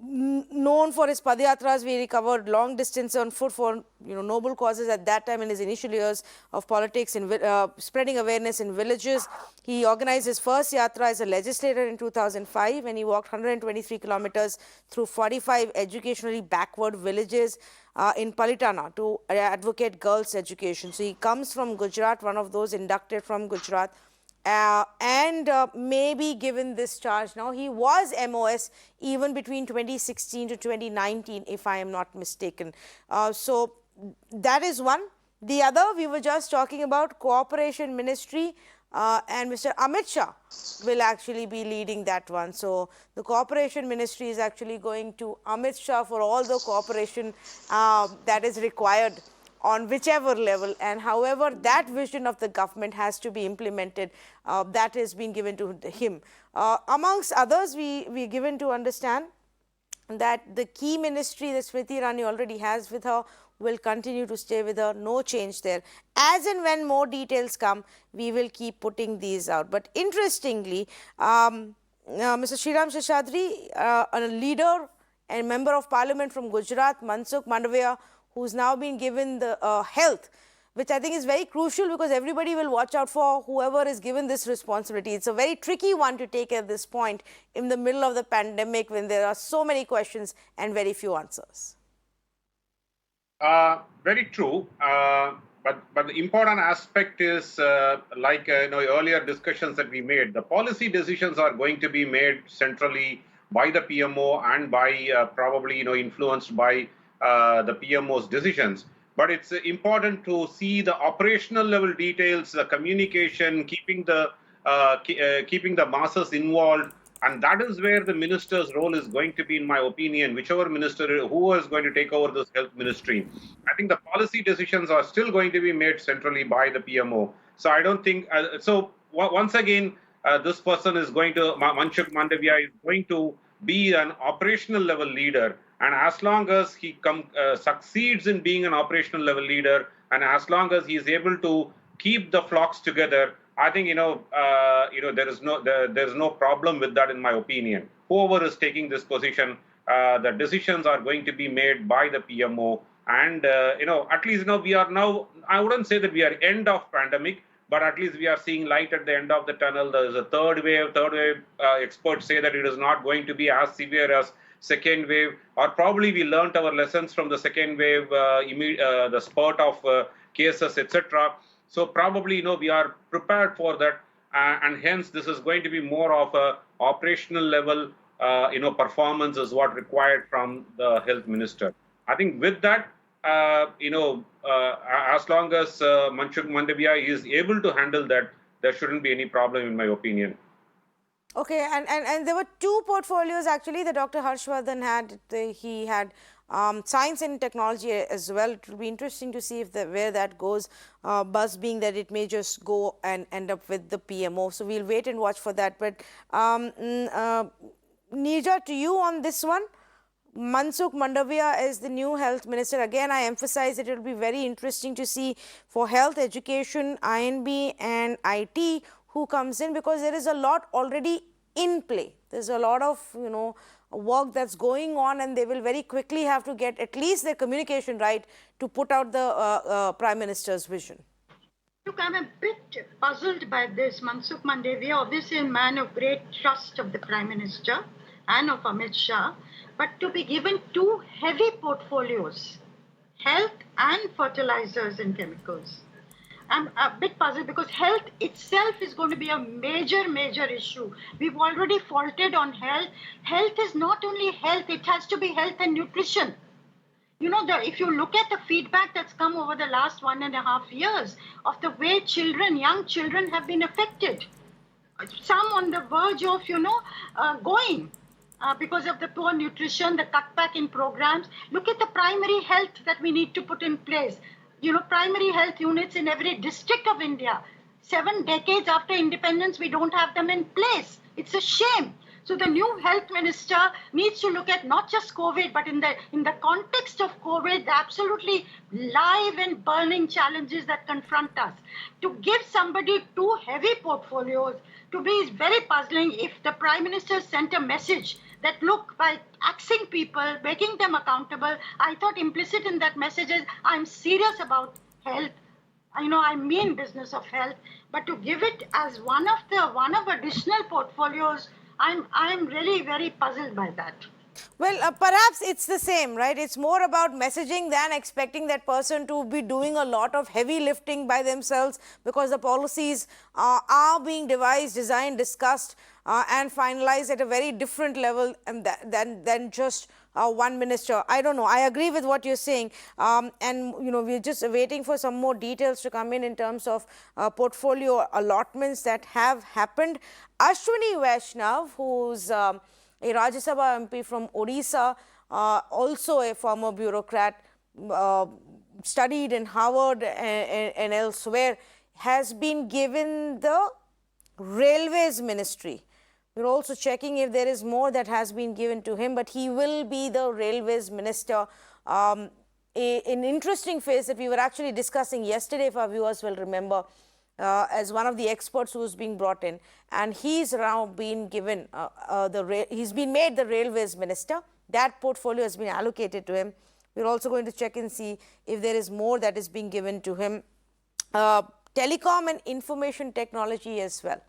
known for his Padyatras, where he covered long distance on foot for noble causes at that time in his initial years of politics, in spreading awareness in villages. He organized his first yatra as a legislator in 2005, when he walked 123 kilometers through 45 educationally backward villages in Palitana to advocate girls' education. So he comes from Gujarat, one of those inducted from Gujarat. And maybe given this charge now. He was MOS even between 2016 to 2019, if I am not mistaken. So that is one. The other, we were just talking about Cooperation Ministry, and Mr. Amit Shah will actually be leading that one. So the Cooperation Ministry is actually going to Amit Shah for all the cooperation that is required on whichever level, and however that vision of the government has to be implemented, that is being given to him. Amongst others, we are given to understand that the key ministry that Smriti Irani already has with her will continue to stay with her, no change there. As and when more details come, we will keep putting these out. But interestingly, Mr. Sriram Seshadri, a leader and member of parliament from Gujarat, Mansukh Mandavia, who's now been given the health, which I think is very crucial, because everybody will watch out for whoever is given this responsibility. It's a very tricky one to take at this point in the middle of the pandemic, when there are so many questions and very few answers. Very true. But the important aspect is, like earlier discussions that we made, the policy decisions are going to be made centrally by the PMO and by probably influenced by the PMO's decisions. But it's important to see the operational level details, the communication, keeping the masses involved, and that is where the minister's role is going to be, in my opinion. Whichever minister who is going to take over this health ministry, I think the policy decisions are still going to be made centrally by the PMO. So I don't think so. Once again, this person is going to Mansukh Mandavia is going to be an operational level leader. And as long as he succeeds in being an operational level leader, and as long as he is able to keep the flocks together, I think there is no problem with that, in my opinion. Whoever is taking this position, the decisions are going to be made by the PMO, and at least we are now. I wouldn't say that we are end of pandemic, but at least we are seeing light at the end of the tunnel. There is a third wave. Experts say that it is not going to be as severe as second wave, or probably we learnt our lessons from the second wave, the spurt of cases, etc. So probably, we are prepared for that, and hence this is going to be more of a operational level, performance is what required from the health minister. I think with that, as long as Manshukh Mandavia is able to handle that, there shouldn't be any problem, in my opinion. Okay, and there were two portfolios actually that Dr. Harshvardhan had. He had science and technology as well. It will be interesting to see if where that goes. Buzz being that it may just go and end up with the PMO. So we'll wait and watch for that. But Neerja, to you on this one. Manshukh Mandavia is the new health minister. Again, I emphasize that it will be very interesting to see for health, education, INB and IT who comes in, because there is a lot already in play. There's a lot of, work that's going on, and they will very quickly have to get at least their communication right to put out the Prime Minister's vision. Look, I'm a bit puzzled by this. Manshukh Mandavia, obviously a man of great trust of the Prime Minister and of Amit Shah, but to be given two heavy portfolios, health and fertilizers and chemicals. I'm a bit puzzled because health itself is going to be a major, major issue. We've already faulted on health. Health is not only health, it has to be health and nutrition. If you look at the feedback that's come over the last 1.5 years of the way young children have been affected, some on the verge of, going because of the poor nutrition, the cutback in programs. Look at the primary health that we need to put in place. Primary health units in every district of India. 7 decades after independence, we don't have them in place. It's a shame. So the new health minister needs to look at not just COVID, but in the context of COVID, the absolutely live and burning challenges that confront us. To give somebody two heavy portfolios is very puzzling. If the Prime Minister sent a message that, look, by axing people, making them accountable, I thought implicit in that message is, I'm serious about health. I mean business of health, but to give it as one of additional portfolios, I'm really very puzzled by that. Well, perhaps it's the same, right? It's more about messaging than expecting that person to be doing a lot of heavy lifting by themselves, because the policies are being devised, designed, discussed and finalized at a very different level than just one minister. I don't know. I agree with what you're saying. And, we're just waiting for some more details to come in terms of portfolio allotments that have happened. Ashwini Vaishnav, who's a Rajya Sabha MP from Odisha, also a former bureaucrat, studied in Harvard and elsewhere, has been given the Railways Ministry. We're also checking if there is more that has been given to him, but he will be the Railways Minister. An interesting phase that we were actually discussing yesterday, if our viewers will remember, as one of the experts who was being brought in, and he's now been given he's been made the Railways Minister. That portfolio has been allocated to him. We're also going to check and see if there is more that is being given to him. Telecom and information technology as well.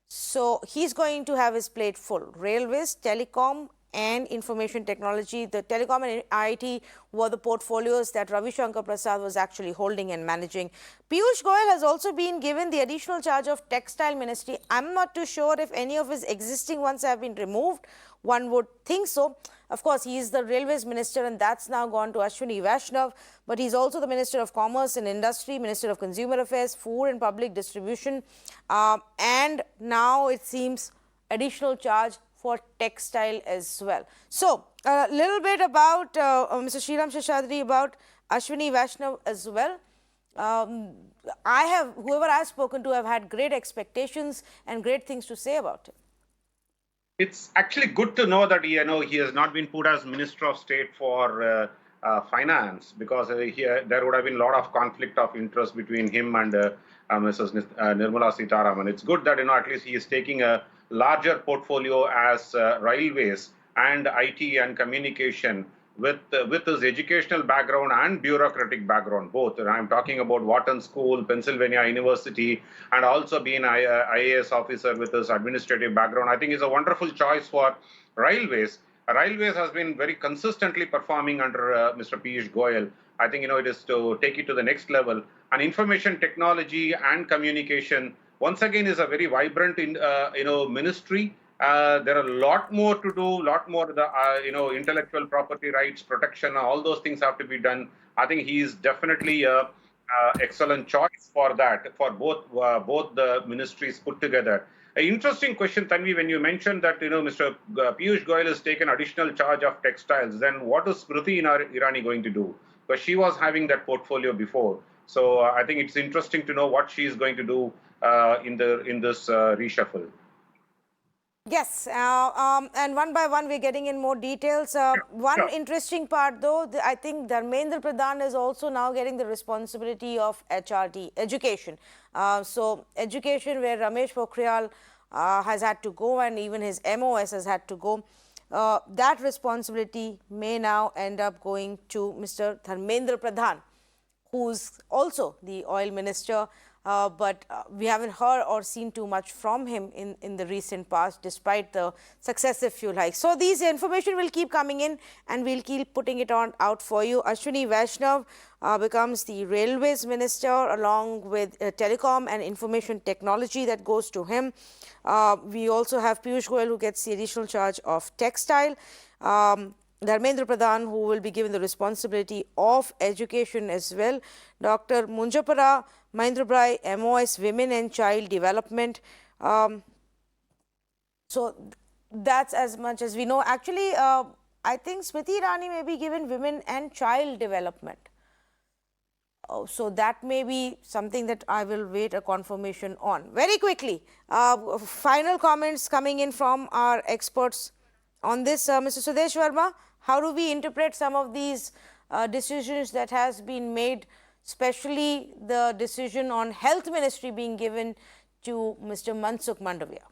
So he's going to have his plate full. Railways, telecom and information technology. The telecom and IT were the portfolios that Ravi Shankar Prasad was actually holding and managing. Piyush Goyal has also been given the additional charge of textile ministry. I'm not too sure if any of his existing ones have been removed. One would think so. Of course, he is the Railways Minister, and that's now gone to Ashwini Vaishnav. But he's also the Minister of Commerce and Industry, Minister of Consumer Affairs, Food and Public Distribution. And now it seems additional charge for textile as well. So, a little bit about Mr. Sriram Seshadri, about Ashwini Vaishnav as well. Whoever I've spoken to, have had great expectations and great things to say about it. It's actually good to know that he has not been put as Minister of State for Finance, because there would have been a lot of conflict of interest between him and Mrs. Nirmala Sitharaman. It's good that at least he is taking a larger portfolio as railways and IT and communication, with his educational background and bureaucratic background both. And I'm talking about Wharton School, Pennsylvania University, and also being an IAS officer with his administrative background. I think it's a wonderful choice for railways. Railways has been very consistently performing under Mr. Piyush Goyal. I think, it is to take it to the next level. And information technology and communication, once again, is a very vibrant, ministry. There are a lot more to do, lot more, intellectual property rights, protection, all those things have to be done. I think he is definitely a excellent choice for that, for both the ministries put together. An interesting question, Tanvi, when you mentioned that Mr. Piyush Goyal has taken additional charge of textiles, then what is Smriti Irani going to do? Because she was having that portfolio before. So I think it's interesting to know what she is going to do in this reshuffle. Yes, and one by one we're getting in more details. One interesting part though, I think Dharmendra Pradhan is also now getting the responsibility of HRD, education. So education, where Ramesh Pokhriyal has had to go, and even his MOS has had to go. That responsibility may now end up going to Mr. Dharmendra Pradhan, who's also the oil minister, but we haven't heard or seen too much from him in the recent past, despite the successive fuel hikes. So these information will keep coming in, and we'll keep putting it out for you. Ashwini Vaishnav becomes the railways minister, along with telecom and information technology that goes to him. We also have Piyush Goyal, who gets the additional charge of textile. Dharmendra Pradhan, who will be given the responsibility of education as well. Dr. Munjapara Mahindra MOS, Women and Child Development. So that's as much as we know. Actually, I think Smriti Irani may be given Women and Child Development. So that may be something that I will wait a confirmation on. Very quickly, final comments coming in from our experts on this. Mr. Sudesh Verma, how do we interpret some of these decisions that has been made, especially the decision on health ministry being given to Mr. Mansukh Mandavia?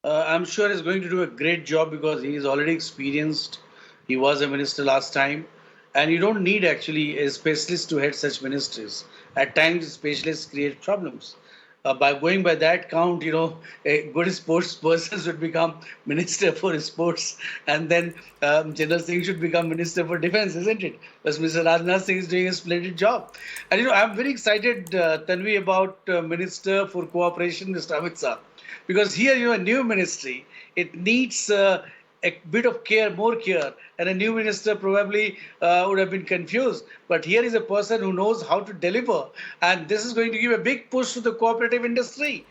I'm sure he's going to do a great job because he is already experienced. He was a minister last time. And you don't need actually a specialist to head such ministries. At times, specialists create problems. By going by that count, a good sports person should become minister for sports, and then General Singh should become minister for defense, isn't it? Because Mr. Rajnath Singh is doing a splendid job. And I'm very excited, Tanvi, about Minister for Cooperation, Mr. Amit Shah, because here, a new ministry, it needs a bit of care, more care, and a new minister probably would have been confused. But here is a person who knows how to deliver, and this is going to give a big push to the cooperative industry.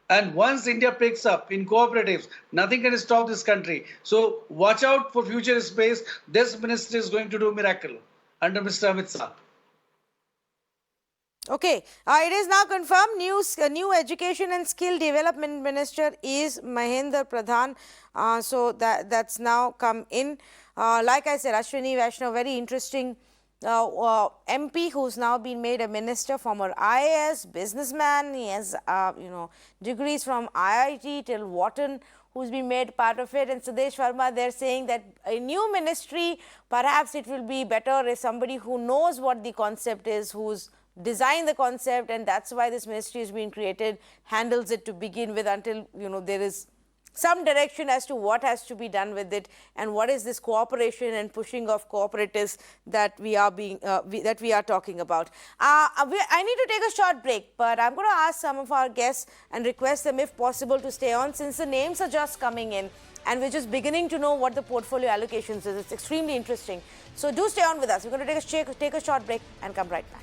And once India picks up in cooperatives, nothing can stop this country. So watch out for future space. This ministry is going to do a miracle under Mr. Amit Shah. Okay, it is now confirmed. New Education and Skill Development Minister is Mahendra Pradhan. So that's now come in. Like I said, Ashwini Vaishnav, very interesting MP who's now been made a minister, former IAS, businessman. He has, degrees from IIT till Wharton, who's been made part of it. And Sudesh Verma, they're saying that a new ministry, perhaps it will be better if somebody who knows what the concept is, who's designed the concept, and that's why this ministry has been created, handles it to begin with until, there is some direction as to what has to be done with it, and what is this cooperation and pushing of cooperatives that we are talking about. I need to take a short break, but I'm going to ask some of our guests and request them, if possible, to stay on, since the names are just coming in and we're just beginning to know what the portfolio allocations is. It's extremely interesting. So do stay on with us. We're going to take a short break and come right back.